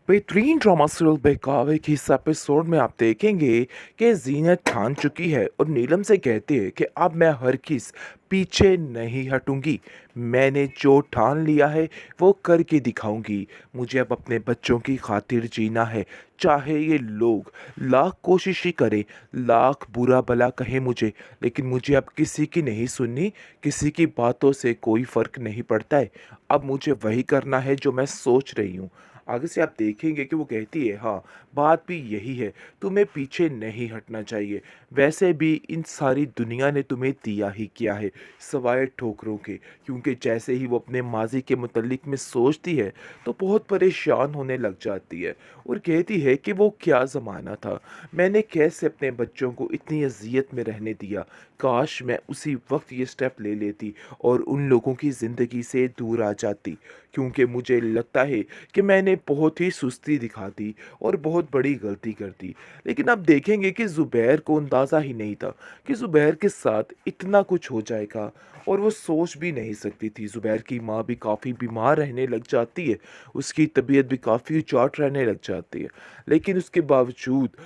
बेहतरीन drama serial बहकावे के इस एपिसोड में आप देखेंगे कि जीनत ठान चुकी है और नीलम से कहती है कि अब मैं हरगिज़ पीछे नहीं हटूंगी। मैंने जो ठान लिया है वो करके दिखाऊंगी। मुझे अब अपने बच्चों की खातिर जीना है, चाहे ये लोग लाख कोशिश ही करें, लाख बुरा भला कहे मुझे, लेकिन मुझे अब किसी की नहीं सुननी। किसी की बातों से कोई फ़र्क नहीं पड़ता है। अब मुझे वही करना है जो मैं सोच रही हूँ। आगे से आप देखेंगे कि वो कहती है, हाँ, बात भी यही है, तुम्हें पीछे नहीं हटना चाहिए। वैसे भी इन सारी दुनिया ने तुम्हें दिया ही क्या है, सवाए ठोकरों के। क्योंकि जैसे ही वो अपने माजी के मुतल्लिक में सोचती है तो बहुत परेशान होने लग जाती है और कहती है कि वो क्या ज़माना था, मैंने कैसे अपने बच्चों को इतनी अजियत में रहने दिया। काश मैं उसी वक्त ये स्टेप ले लेती और उन लोगों की ज़िंदगी से दूर आ जाती। क्योंकि मुझे लगता है कि मैंने बहुत ही सुस्ती दिखा दी और बहुत बड़ी गलती कर दी। लेकिन अब देखेंगे कि ज़ुबैर को अंदाज़ा ही नहीं था कि ज़ुबैर के साथ इतना कुछ हो जाएगा, और वो सोच भी नहीं सकती थी। ज़ुबैर की माँ भी काफ़ी बीमार रहने लग जाती है, उसकी तबीयत भी काफ़ी चौट रहने लग जाती है। लेकिन उसके बावजूद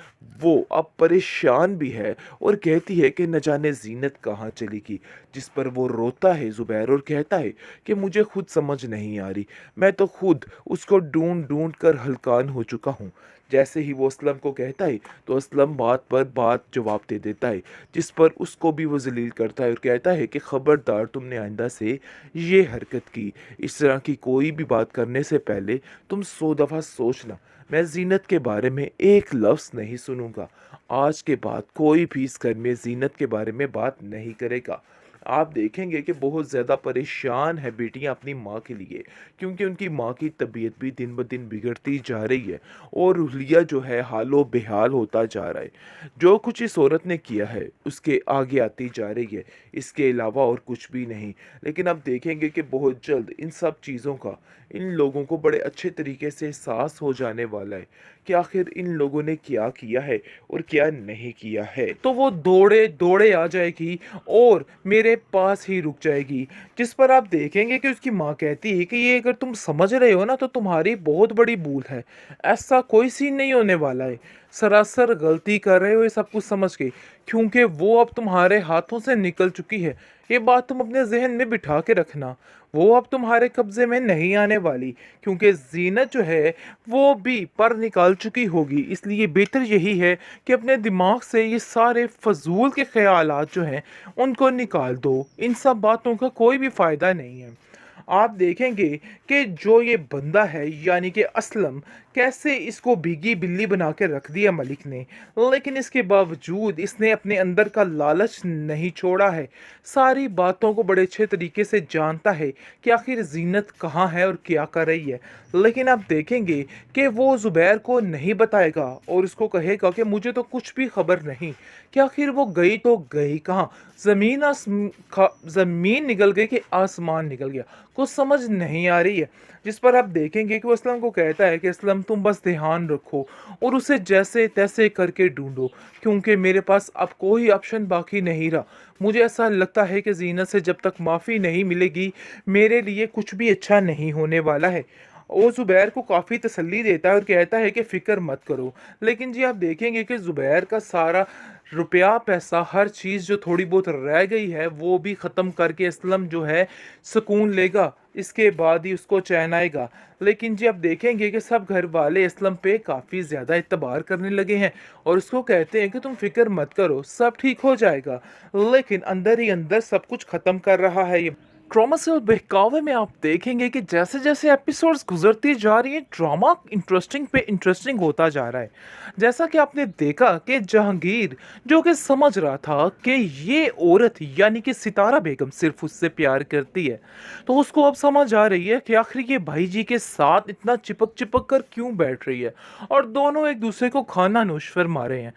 वो अब परेशान भी है और कहती है कि न जाने ज़ीनत कहाँ चली गई। जिस पर वो रोता है ज़ुबैर और कहता है कि मुझे खुद समझ नहीं आ रही, मैं तो खुद उसको ढूँढ ढूँढ कर हलकान हो चुका हूँ। जैसे ही वो असलम को कहता है तो असलम बात पर बात जवाब दे देता है, जिस पर उसको भी वो ज़लील करता है और कहता है कि ख़बरदार, तुमने आइंदा से ये हरकत की, इस तरह की कोई भी बात करने से पहले तुम 100 दफ़ा सोचना। मैं ज़ीनत के बारे में एक लफ्ज़ नहीं सुनूंगा। आज के बाद कोई भी इस घर में ज़ीनत के बारे में बात नहीं करेगा। आप देखेंगे कि बहुत ज़्यादा परेशान है बेटियां अपनी माँ के लिए, क्योंकि उनकी माँ की तबीयत भी दिन ब दिन बिगड़ती जा रही है और हुलिया जो है हालो बेहाल होता जा रहा है। जो कुछ इस औरत ने किया है उसके आगे आती जा रही है, इसके अलावा और कुछ भी नहीं। लेकिन अब देखेंगे कि बहुत जल्द इन सब चीज़ों का इन लोगों को बड़े अच्छे तरीके से एहसास हो जाने वाला है कि आखिर इन लोगों ने क्या किया है और क्या नहीं किया है। तो वो दौड़े दौड़े आ जाएगी और मेरे पास ही रुक जाएगी, जिस पर आप देखेंगे कि उसकी माँ कहती है कि ये अगर तुम समझ रहे हो ना तो तुम्हारी बहुत बड़ी भूल है। ऐसा कोई सीन नहीं होने वाला है। सरासर गलती कर रहे हो ये सब कुछ समझ के, क्योंकि वो अब तुम्हारे हाथों से निकल चुकी है। ये बात तुम अपने जहन में बिठा के रखना। वो अब तुम्हारे कब्जे में नहीं आने वाली, क्योंकि जीनत जो है वो भी पर निकाल चुकी होगी। इसलिए बेहतर यही है कि अपने दिमाग से ये सारे फजूल के ख्यालात जो हैं उनको निकाल दो। इन सब बातों का कोई भी फ़ायदा नहीं है। आप देखेंगे कि जो ये बंदा है यानी कि असलम, कैसे इसको भीगी बिल्ली बना के रख दिया मलिक ने। लेकिन इसके बावजूद इसने अपने अंदर का लालच नहीं छोड़ा है। सारी बातों को बड़े अच्छे तरीके से जानता है कि आखिर जीनत कहाँ है और क्या कर रही है। लेकिन आप देखेंगे कि वो ज़ुबैर को नहीं बताएगा और उसको कहेगा कि मुझे तो कुछ भी खबर नहीं कि आखिर वो गई तो गई कहाँ। ज़मीन निकल गई कि आसमान निकल गया, कुछ समझ नहीं आ रही है। जिस पर आप देखेंगे कि वो असलम को कहता है कि असलम, तुम बस ध्यान रखो और उसे जैसे तैसे करके ढूंढो, क्योंकि मेरे पास अब कोई ऑप्शन बाकी नहीं रहा। मुझे ऐसा लगता है कि जीनत से जब तक माफ़ी नहीं मिलेगी मेरे लिए कुछ भी अच्छा नहीं होने वाला है। वो ज़ुबैर को काफ़ी तसल्ली देता है और कहता है कि फ़िक्र मत करो। लेकिन जी आप देखेंगे कि ज़ुबैर का सारा रुपया पैसा हर चीज़ जो थोड़ी बहुत रह गई है वो भी ख़त्म करके असलम जो है सुकून लेगा, इसके बाद ही उसको चैन आएगा। लेकिन जी आप देखेंगे कि सब घर वाले असलम पे काफ़ी ज़्यादा एतबार करने लगे हैं और उसको कहते हैं कि तुम फिक्र मत करो, सब ठीक हो जाएगा। लेकिन अंदर ही अंदर सब कुछ ख़त्म कर रहा है ये। ड्रामा से और बहकावे में आप देखेंगे कि जैसे जैसे एपिसोड्स गुजरती जा रही है ड्रामा इंटरेस्टिंग पे इंटरेस्टिंग होता जा रहा है। जैसा कि आपने देखा कि जहांगीर जो कि समझ रहा था कि ये औरत यानी कि सितारा बेगम सिर्फ उससे प्यार करती है, तो उसको अब समझ आ रही है कि आखिर ये भाई जी के साथ इतना चिपक चिपक कर क्यों बैठ रही है। और दोनों एक दूसरे को खाना नोश फरमा रहे हैं,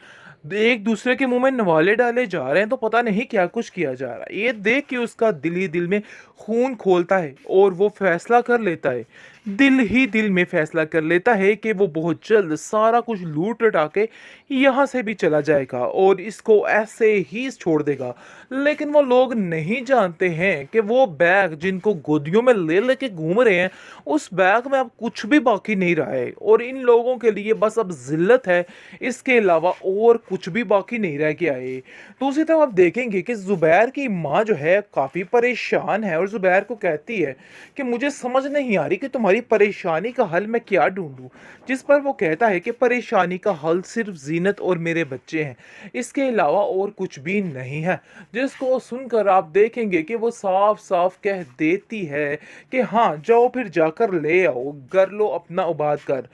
एक दूसरे के मुंह में नवाले डाले जा रहे हैं, तो पता नहीं क्या कुछ किया जा रहा है। ये देख के उसका दिल ही दिल में खून खोलता है और वो फैसला कर लेता है दिल ही दिल में फैसला कर लेता है कि वो बहुत जल्द सारा कुछ लूट लटा के यहाँ से भी चला जाएगा और इसको ऐसे ही छोड़ देगा। लेकिन वो लोग नहीं जानते हैं कि वो बैग जिनको गोदियों में ले लेके घूम रहे हैं, उस बैग में अब कुछ भी बाकी नहीं रहा है और इन लोगों के लिए बस अब जिल्लत है, इसके अलावा और कुछ भी बाकी नहीं रह गया है। दूसरी तरफ आप देखेंगे कि ज़ुबैर की माँ जो है काफ़ी परेशान है और ज़ुबैर को कहती है कि मुझे समझ नहीं आ रही कि तुम्हारी परेशानी का हल मैं क्या ढूंढूं। जिस पर वो कहता है कि परेशानी का हल सिर्फ जीनत और मेरे बच्चे हैं, इसके अलावा और कुछ भी नहीं है। जिसको सुनकर आप देखेंगे कि वो साफ साफ कह देती है कि हाँ जाओ फिर जाकर ले आओ, कर लो अपना उबाद कर।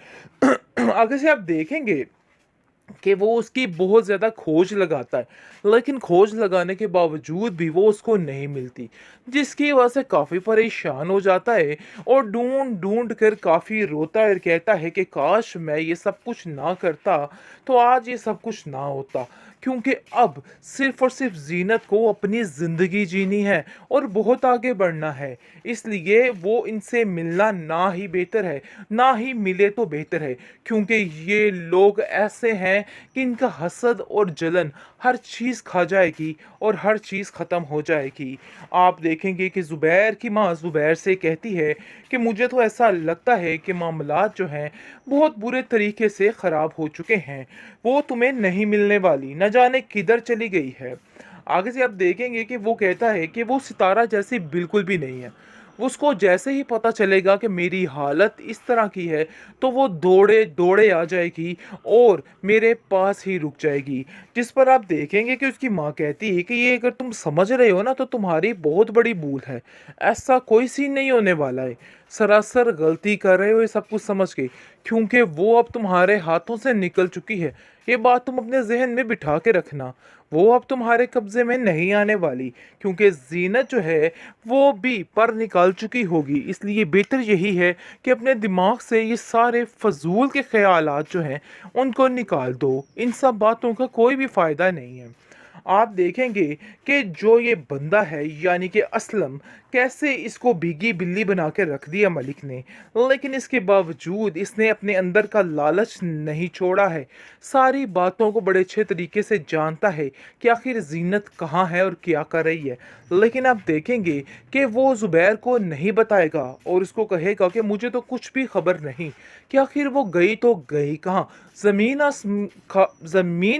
आगे से आप देखेंगे कि वो उसकी बहुत ज़्यादा खोज लगाता है, लेकिन खोज लगाने के बावजूद भी वो उसको नहीं मिलती, जिसकी वजह से काफ़ी परेशान हो जाता है और ढूंढ ढूंढ कर काफ़ी रोता है और कहता है कि काश मैं ये सब कुछ ना करता तो आज ये सब कुछ ना होता, क्योंकि अब सिर्फ और सिर्फ जीनत को अपनी ज़िंदगी जीनी है और बहुत आगे बढ़ना है। इसलिए वो इनसे मिलना ना ही बेहतर है, ना ही मिले तो बेहतर है, क्योंकि ये लोग ऐसे हैं कि इनका हसद और जलन हर चीज़ खा जाएगी और हर चीज़ ख़त्म हो जाएगी। आप देखेंगे कि ज़ुबैर की माँ ज़ुबैर से कहती है कि मुझे तो ऐसा लगता है कि मामलात जो हैं बहुत बुरे तरीके से ख़राब हो चुके हैं, वो तुम्हें नहीं मिलने वाली, न जाने किधर चली गई है। आगे से आप देखेंगे कि वो कहता है कि वो सितारा जैसी बिल्कुल भी नहीं है। उसको जैसे ही पता चलेगा कि मेरी हालत इस तरह की है, तो वो दौड़े दौड़े आ जाएगी और मेरे पास ही रुक जाएगी। जिस पर आप देखेंगे कि उसकी माँ कहती है कि ये अगर तुम समझ रहे हो ना तो तुम्हारी बहुत बड़ी भूल है, ऐसा कोई सीन नहीं होने वाला है, सरासर गलती कर रहे हो ये सब कुछ समझ के, क्योंकि वो अब तुम्हारे हाथों से निकल चुकी है। ये बात तुम अपने जहन में बिठा के रखना, वो अब तुम्हारे कब्जे में नहीं आने वाली, क्योंकि जीनत जो है वो भी पर निकाल चुकी होगी। इसलिए बेहतर यही है कि अपने दिमाग से ये सारे फजूल के ख्यालात जो हैं उनको निकाल दो, इन सब बातों का कोई भी फ़ायदा नहीं है। आप देखेंगे कि जो ये बंदा है यानी कि असलम, कैसे इसको भीगी बिल्ली बना के रख दिया मलिक ने, लेकिन इसके बावजूद इसने अपने अंदर का लालच नहीं छोड़ा है। सारी बातों को बड़े अच्छे तरीके से जानता है कि आखिर जीनत कहाँ है और क्या कर रही है, लेकिन आप देखेंगे कि वो ज़ुबैर को नहीं बताएगा और उसको कहेगा कि मुझे तो कुछ भी खबर नहीं कि आखिर वो गई तो गई कहाँ। ज़मीन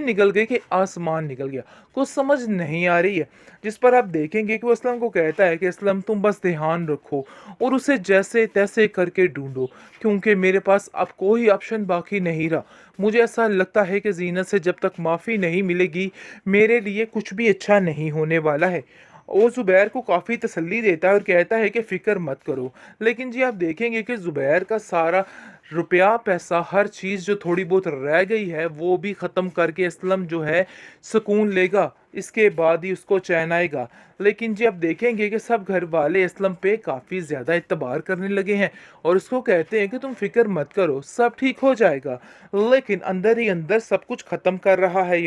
निकल गई कि आसमान निकल गया, कुछ समझ नहीं आ रही है। जिस पर आप देखेंगे कि वो असलम को कहता है कि असलम तुम बस ध्यान रखो और उसे जैसे तैसे करके ढूंढो, क्योंकि मेरे पास अब कोई ऑप्शन बाकी नहीं रहा। मुझे ऐसा लगता है कि जीनत से जब तक माफ़ी नहीं मिलेगी मेरे लिए कुछ भी अच्छा नहीं होने वाला है। वो ज़ुबैर को काफ़ी तसल्ली देता है और कहता है कि फ़िक्र मत करो। लेकिन जी आप देखेंगे कि ज़ुबैर का सारा रुपया पैसा हर चीज़ जो थोड़ी बहुत रह गई है वो भी ख़त्म करके असलम जो है सुकून लेगा, इसके बाद ही उसको चैन आएगा। लेकिन जी आप देखेंगे कि सब घर वाले असलम पे काफ़ी ज़्यादा एतबार करने लगे हैं और उसको कहते हैं कि तुम फ़िक्र मत करो, सब ठीक हो जाएगा। लेकिन अंदर ही अंदर सब कुछ ख़त्म कर रहा है ये